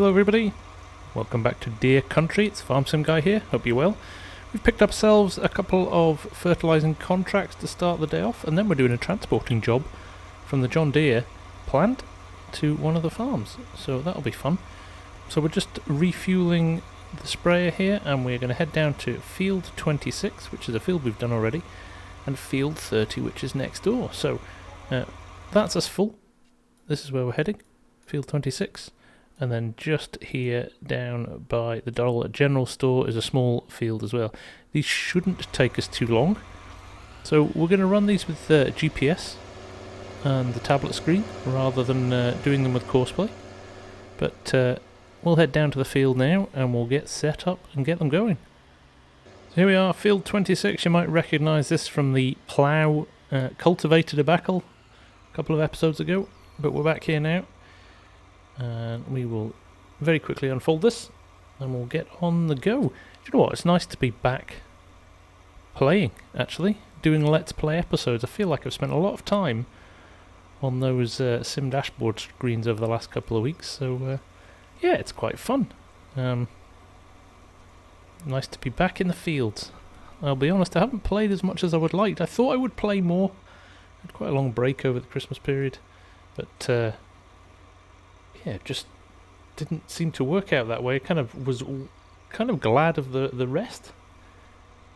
Hello everybody, welcome back to Deere Country. It's Farmsim guy here, hope you're well. We've picked up ourselves a couple of fertilising contracts to start the day off, and then we're doing a transporting job from the John Deere plant to one of the farms, so that'll be fun. So we're just refueling the sprayer here, and we're going to head down to field 26, which is a field we've done already, and field 30, which is next door. So that's us full. This is where we're heading, field 26. And then just here down by the Dollar General Store is a small field as well. These shouldn't take us too long. So we're going to run these with GPS and the tablet screen rather than doing them with Courseplay. But we'll head down to the field now and we'll get set up and get them going. So here we are, field 26. You might recognise this from the plough cultivator debacle a couple of episodes ago. But we're back here now. And we will very quickly unfold this and we'll get on the go. Do you know what? It's nice to be back playing, actually, doing Let's Play episodes. I feel like I've spent a lot of time on those sim dashboard screens over the last couple of weeks, so yeah, it's quite fun. Nice to be back in the fields. I'll be honest, I haven't played as much as I would like. I thought I would play more. I had quite a long break over the Christmas period, but yeah, just didn't seem to work out that way. I was kind of glad of the rest,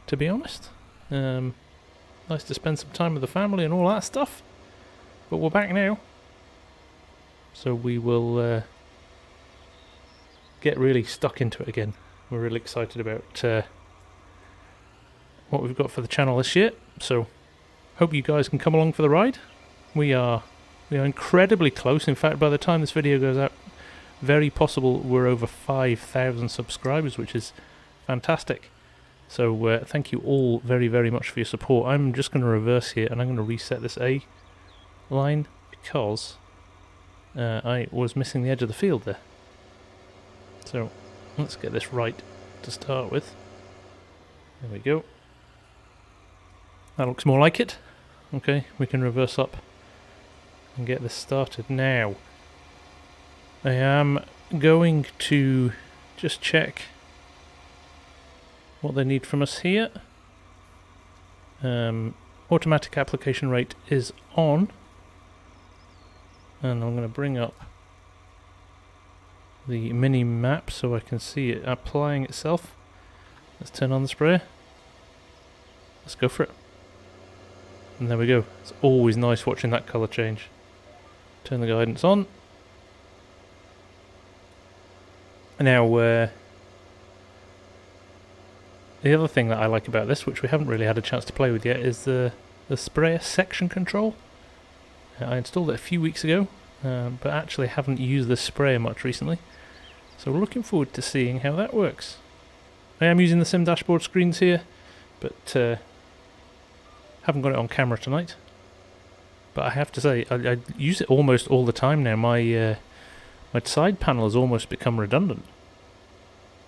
to be honest. Nice to spend some time with the family and all that stuff. But we're back now, so we will get really stuck into it again. We're really excited about what we've got for the channel this year. So hope you guys can come along for the ride. We are incredibly close. In fact, by the time this video goes out, very possible we're over 5,000 subscribers, which is fantastic. So thank you all very, very much for your support. I'm just going to reverse here and I'm going to reset this A line because I was missing the edge of the field there. So let's get this right to start with. There we go. That looks more like it. Okay, we can reverse up and get this started now. I am going to just check what they need from us here. Automatic application rate is on, and I'm going to bring up the mini map so I can see it applying itself. Let's turn on the sprayer. Let's go for it. And there we go. It's always nice watching that colour change. Turn the guidance on. Now, the other thing that I like about this, which we haven't really had a chance to play with yet, is the sprayer section control. I installed it a few weeks ago, but actually haven't used the sprayer much recently. So we're looking forward to seeing how that works. I am using the sim dashboard screens here, but haven't got it on camera tonight. But I have to say, I use it almost all the time now. My side panel has almost become redundant.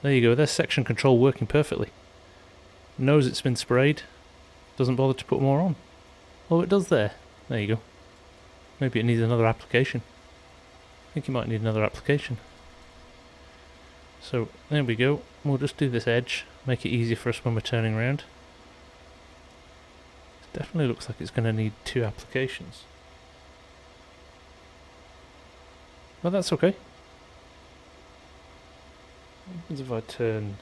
There you go, there's section control working perfectly. Knows it's been sprayed, doesn't bother to put more on. Oh, it does there. There you go. Maybe it needs another application. I think it might need another application. So, there we go. We'll just do this edge, make it easier for us when we're turning around. Definitely looks like it's going to need 2 applications. But that's okay. What happens if I turn...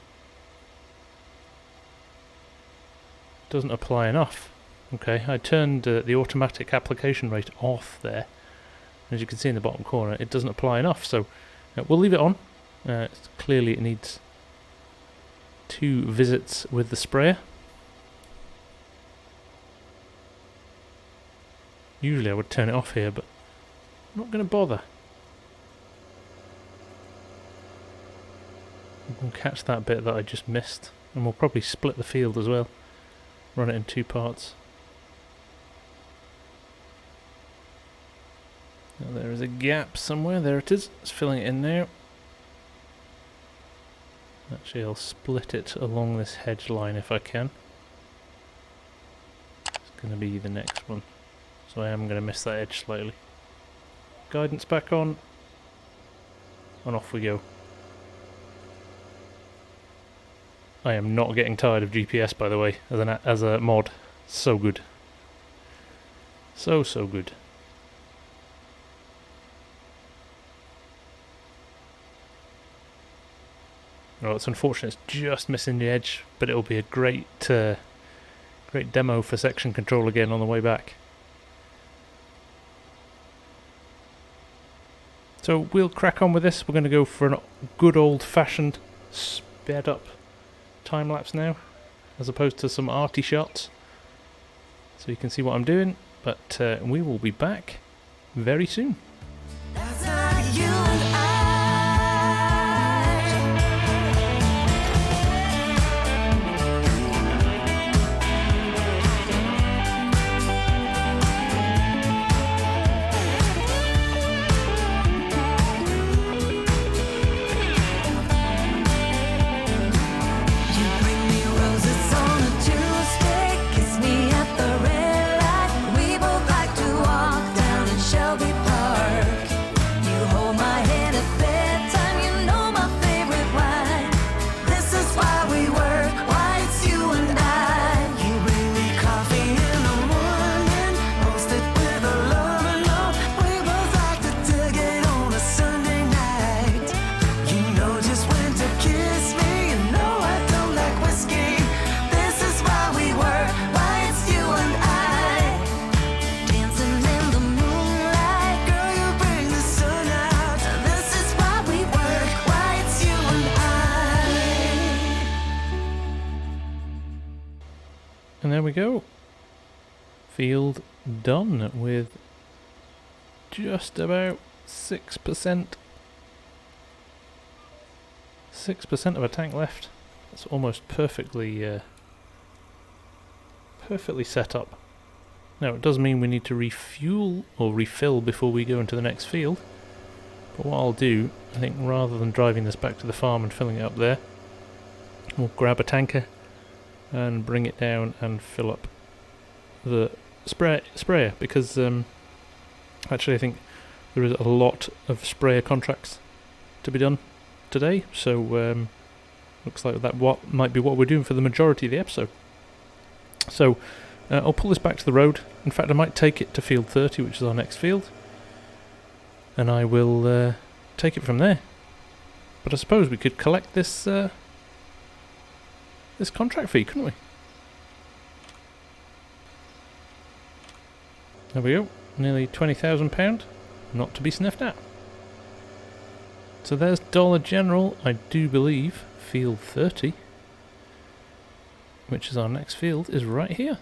Doesn't apply enough. Okay, I turned the automatic application rate off there. As you can see in the bottom corner, it doesn't apply enough, so we'll leave it on. Clearly it needs 2 visits with the sprayer. Usually I would turn it off here, but I'm not going to bother. We'll catch that bit that I just missed, and we'll probably split the field as well. Run it in 2 parts. Now there is a gap somewhere. There it is. It's filling it in now. Actually, I'll split it along this hedge line if I can. It's going to be the next one. So I am going to miss that edge slightly. Guidance back on. And off we go. I am not getting tired of GPS, by the way, as a mod. So good. So good. Well, it's unfortunate it's just missing the edge, but it'll be a great demo for section control again on the way back. So we'll crack on with this. We're going to go for a good old-fashioned sped up time lapse now, as opposed to some arty shots. So you can see what I'm doing, but we will be back very soon. And there we go. Field done with just about 6%. 6% of a tank left. That's almost perfectly set up. Now it does mean we need to refuel or refill before we go into the next field. But what I'll do, I think rather than driving this back to the farm and filling it up there, we'll grab a tanker and bring it down and fill up the sprayer, because actually I think there is a lot of sprayer contracts to be done today, so looks like that might be what we're doing for the majority of the episode. So I'll pull this back to the road. In fact, I might take it to field 30, which is our next field, and I will take it from there. But I suppose we could collect this this contract fee, couldn't we? There we go, nearly £20,000, not to be sniffed at. So there's Dollar General, I do believe, field 30, which is our next field, is right here.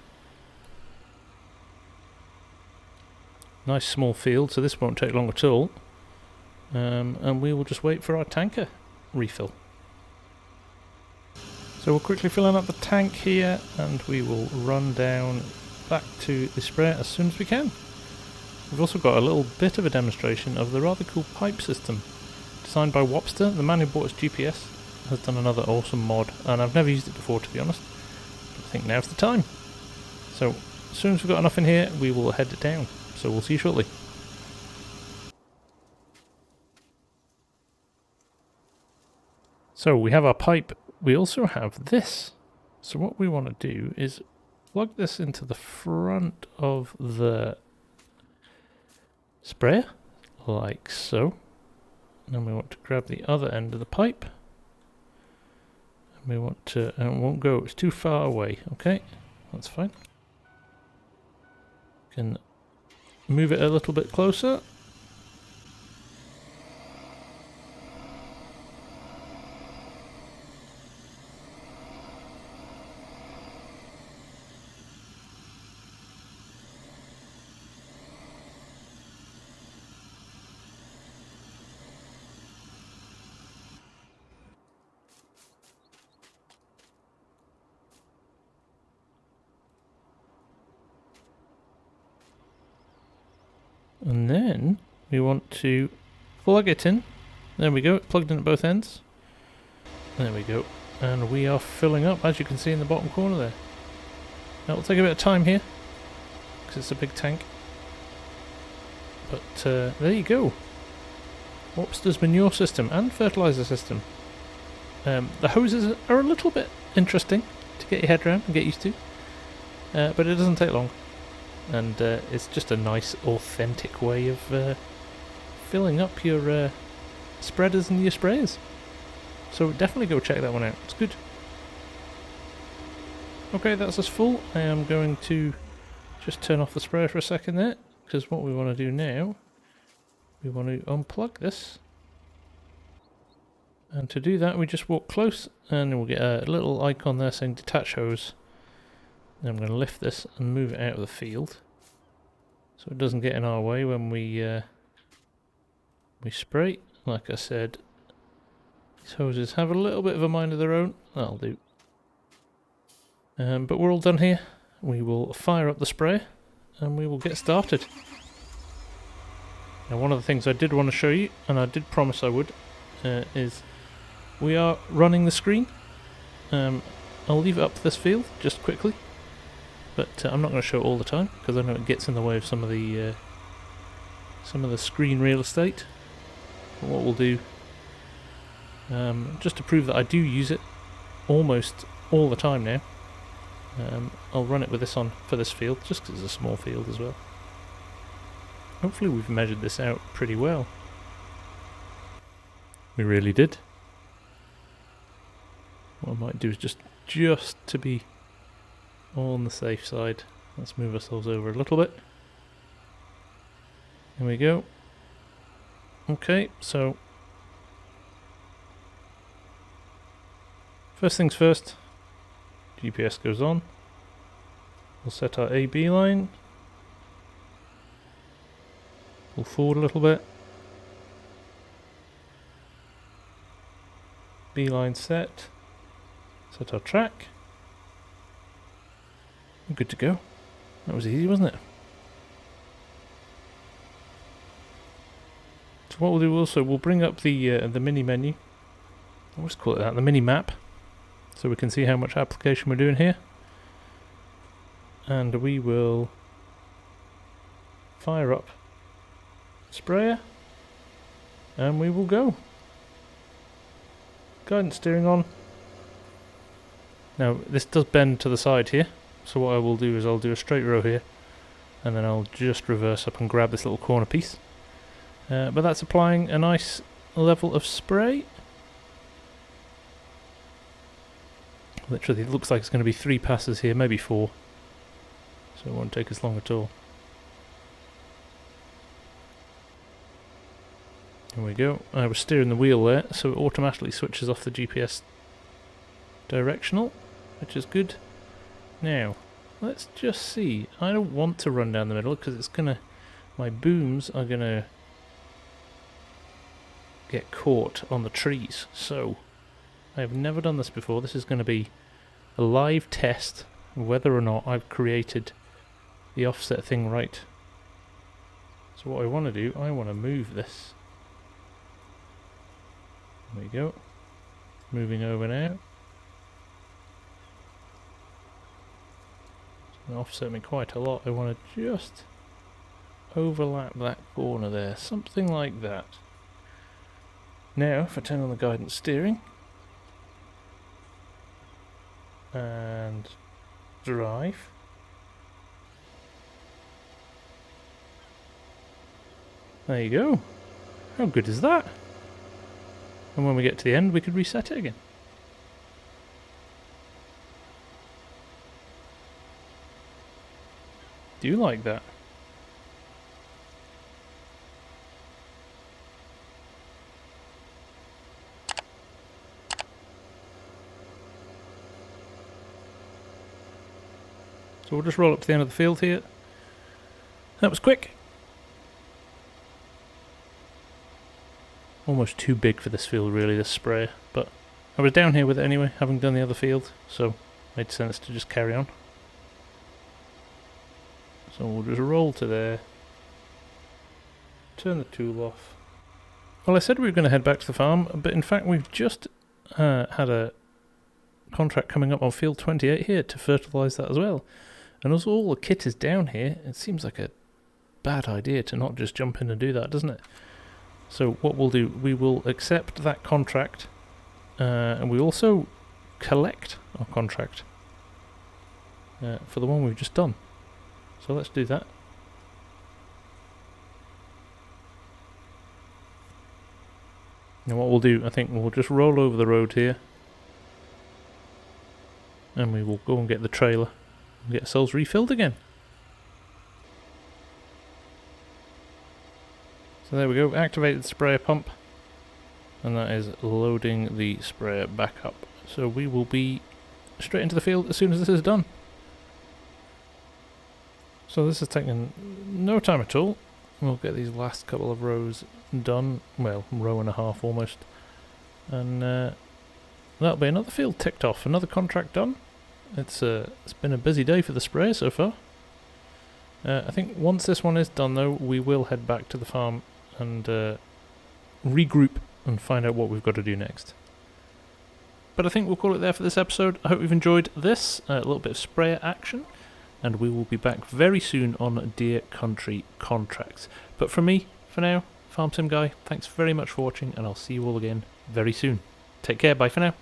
Nice small field, so this won't take long at all. And we will just wait for our tanker refill. So we're quickly filling up the tank here, and we will run down back to the sprayer as soon as we can. We've also got a little bit of a demonstration of the rather cool pipe system designed by Wopster. The man who bought us GPS has done another awesome mod, and I've never used it before, to be honest, but I think now's the time. So as soon as we've got enough in here, we will head it down. So we'll see you shortly. So we have our pipe. We also have this. So what we want to do is plug this into the front of the sprayer, like so. And then we want to grab the other end of the pipe. And we want to, and it won't go, it's too far away. Okay, that's fine. Can move it a little bit closer. And then we want to plug it in. There we go, plugged in at both ends. There we go. And we are filling up, as you can see in the bottom corner there. Now it'll take a bit of time here, because it's a big tank. But there you go. Wopsters Manure System and Fertilizer System. The hoses are a little bit interesting to get your head around and get used to, but it doesn't take long, and it's just a nice authentic way of filling up your spreaders and your sprayers. So definitely go check that one out, it's good. Okay, that's us full. I am going to just turn off the sprayer for a second there, because what we want to do now, we want to unplug this. And to do that we just walk close and we'll get a little icon there saying Detach Hose. And I'm going to lift this and move it out of the field so it doesn't get in our way when we spray. Like I said, these hoses have a little bit of a mind of their own. That'll do. But we're all done here. We will fire up the sprayer and we will get started. Now, one of the things I did want to show you, and I did promise I would, is we are running the screen. I'll leave it up to this field just quickly, but I'm not going to show it all the time because I know it gets in the way of some of the screen real estate. But what we'll do, just to prove that I do use it almost all the time now, I'll run it with this on for this field, just because it's a small field as well. Hopefully we've measured this out pretty well. We really did. What I might do is just to be on the safe side, let's move ourselves over a little bit. There we go. Okay, so first things first, GPS goes on. We'll set our AB line. Pull forward a little bit. B line set. Set our track. Good to go. That was easy, wasn't it? So what we'll do also, we'll bring up the mini menu. I always call it that, the mini map, so we can see how much application we're doing here. And we will fire up sprayer, and we will go. Guidance steering on. Now this does bend to the side here, so what I will do is I'll do a straight row here, and then I'll just reverse up and grab this little corner piece. But that's applying a nice level of spray. Literally, it looks like it's going to be 3 passes here, maybe 4. So it won't take us long at all. Here we go. I was steering the wheel there, so it automatically switches off the GPS directional, which is good. Now, let's just see. I don't want to run down the middle because it's gonna, my booms are gonna get caught on the trees. So, I have never done this before. This is going to be a live test of whether or not I've created the offset thing right. So what I want to do, I want to move this. There we go. Moving over now. It's going to offset me quite a lot. I want to just overlap that corner there. Something like that. Now, if I turn on the guidance steering and drive, there you go. How good is that? And when we get to the end, we could reset it again. Do you like that? So we'll just roll up to the end of the field here. That was quick. Almost too big for this field really, this sprayer, but I was down here with it anyway, having done the other field, so it made sense to just carry on. So we'll just roll to there, turn the tool off. Well, I said we were going to head back to the farm, but in fact we've just had a contract coming up on field 28 here to fertilise that as well. And as all the kit is down here, it seems like a bad idea to not just jump in and do that, doesn't it? So what we'll do, we will accept that contract, and we also collect our contract for the one we've just done. So let's do that. Now what we'll do, I think we'll just roll over the road here, and we will go and get the trailer and get ourselves refilled again. So there we go, activated the sprayer pump, and that is loading the sprayer back up. So we will be straight into the field as soon as this is done. So this has taken no time at all. We'll get these last couple of rows done, well, row and a half almost, and that'll be another field ticked off, another contract done. It's been a busy day for the sprayer so far. I think once this one is done though, we will head back to the farm and regroup and find out what we've got to do next. But I think we'll call it there for this episode. I hope you've enjoyed this, a little bit of sprayer action, and we will be back very soon on Deere Country contracts. But from me, for now, Farmsim Guy, thanks very much for watching, and I'll see you all again very soon. Take care, bye for now.